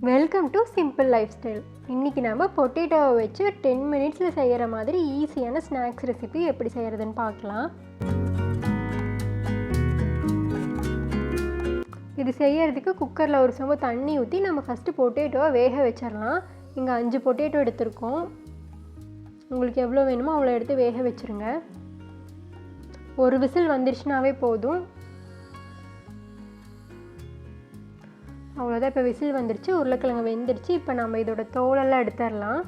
Welcome to simple life style. இன்றைக்கி நம்ம பொட்டேட்டோவை வச்சு 10 மினிட்ஸில் செய்கிற மாதிரி ஈஸியான ஸ்நாக்ஸ் ரெசிபி எப்படி செய்கிறதுன்னு பார்க்கலாம். இது செய்கிறதுக்கு குக்கரில் ஒரு சொம்பு தண்ணி ஊற்றி நம்ம ஃபஸ்ட்டு பொட்டேட்டோவை வேக வச்சிடலாம். இங்கே 5 பொட்டேட்டோ எடுத்திருக்கோம். உங்களுக்கு எவ்வளோ வேணுமோ அவ்வளோ எடுத்து வேக வச்சுருங்க. ஒரு விசில் வந்துருச்சுனாவே போதும். அவ்வளோதான். இப்போ விசில் வந்துருச்சு, உருளைக்கிழங்கு வெந்துருச்சு. இப்போ நம்ம இதோட தோலெல்லாம் எடுத்துடலாம்.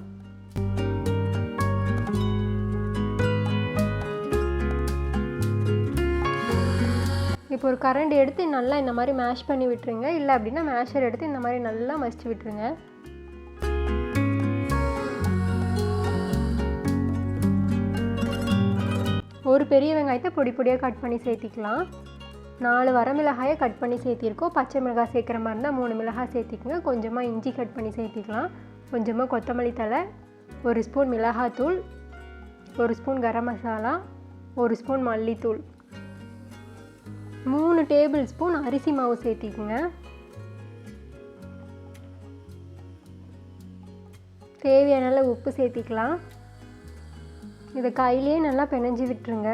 இப்போ ஒரு கரண்டி எடுத்து நல்லா இந்த மாதிரி மேஷ் பண்ணி விட்டுருங்க. இல்லை அப்படின்னா மேஷர் எடுத்து இந்த மாதிரி நல்லா மசிச்சு விட்டுருங்க. ஒரு பெரிய வெங்காயத்தை பொடி பொடியாக கட் பண்ணி சேர்த்திக்கலாம். 4 வரமிளகாயை கட் பண்ணி சேர்த்திருக்கோம். பச்சை மிளகாய் சேர்க்குற மாதிரி இருந்தால் 3 மிளகாய் சேர்த்திக்கங்க. கொஞ்சமாக இஞ்சி கட் பண்ணி சேர்த்திக்கலாம். கொஞ்சமாக கொத்தமல்லி தழை, 1 ஸ்பூன் மிளகாத்தூள், 1 ஸ்பூன் கரம் மசாலா, 1 ஸ்பூன் மல்லித்தூள், 3 டேபிள் ஸ்பூன் அரிசி மாவு சேர்த்திக்குங்க. தேவையான அளவு உப்பு சேர்த்திக்கலாம். இதை கையிலே நல்லா பிணைஞ்சி விட்டுருங்க.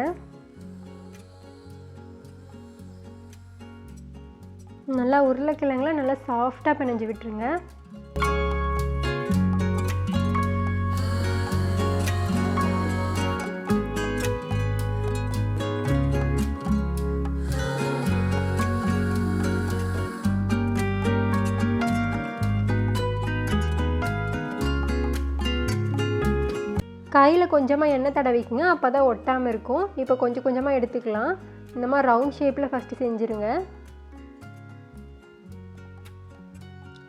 நல்லா உருளைக்கிழங்குல நல்லா சாஃப்டாக பிணைஞ்சி விட்டுருங்க. கையில் கொஞ்சமாக எண்ணெய் தடவிக்குங்க, அப்போ தான் ஒட்டாமல் இருக்கும். இப்போ கொஞ்சம் கொஞ்சமாக எடுத்துக்கலாம். இந்த மாதிரி ரவுண்ட் ஷேப்பில் ஃபஸ்ட்டு செஞ்சுருங்க.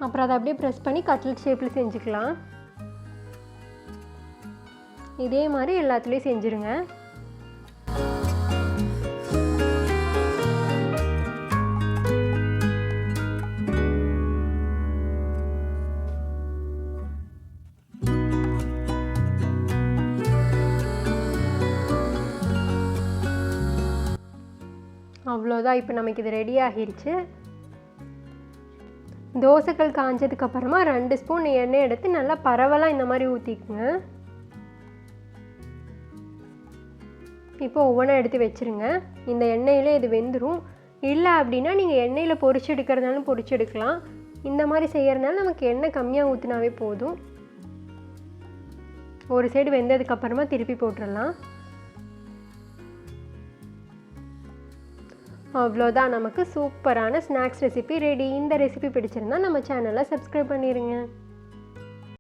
அப்புறம் அதை அப்படியே ப்ரெஸ் பண்ணி கட்லெட் ஷேப்பில் செஞ்சுக்கலாம். இதே மாதிரி எல்லாத்துலேயும் செஞ்சுருங்க. அவ்வளோதான். இப்போ நமக்கு இது ரெடி ஆகிருச்சு. தோசைக்கல் காஞ்சதுக்கப்புறமா 2 ஸ்பூன் எண்ணெய் எடுத்து நல்லா பரவலாக இந்த மாதிரி ஊற்றிக்குங்க. இப்போ ஒவ்வொன்றா எடுத்து வச்சுருங்க. இந்த எண்ணெயிலே இது வெந்துடும். இல்லை அப்படின்னா நீங்கள் எண்ணெயில் பொரிச்சு எடுக்கிறதுனாலும் பொரிச்சு எடுக்கலாம். இந்த மாதிரி செய்கிறதுனால நமக்கு எண்ணெய் கம்மியாக ஊற்றினாவே போதும். ஒரு சைடு வெந்ததுக்கப்புறமா திருப்பி போட்டுடலாம். அவ்வளோதான், நமக்கு சூப்பரான ஸ்நாக்ஸ் ரெசிபி ரெடி. இந்த ரெசிபி பிடிச்சிருந்தா நம்ம சேனலை சப்ஸ்கிரைப் பண்ணிடுங்க.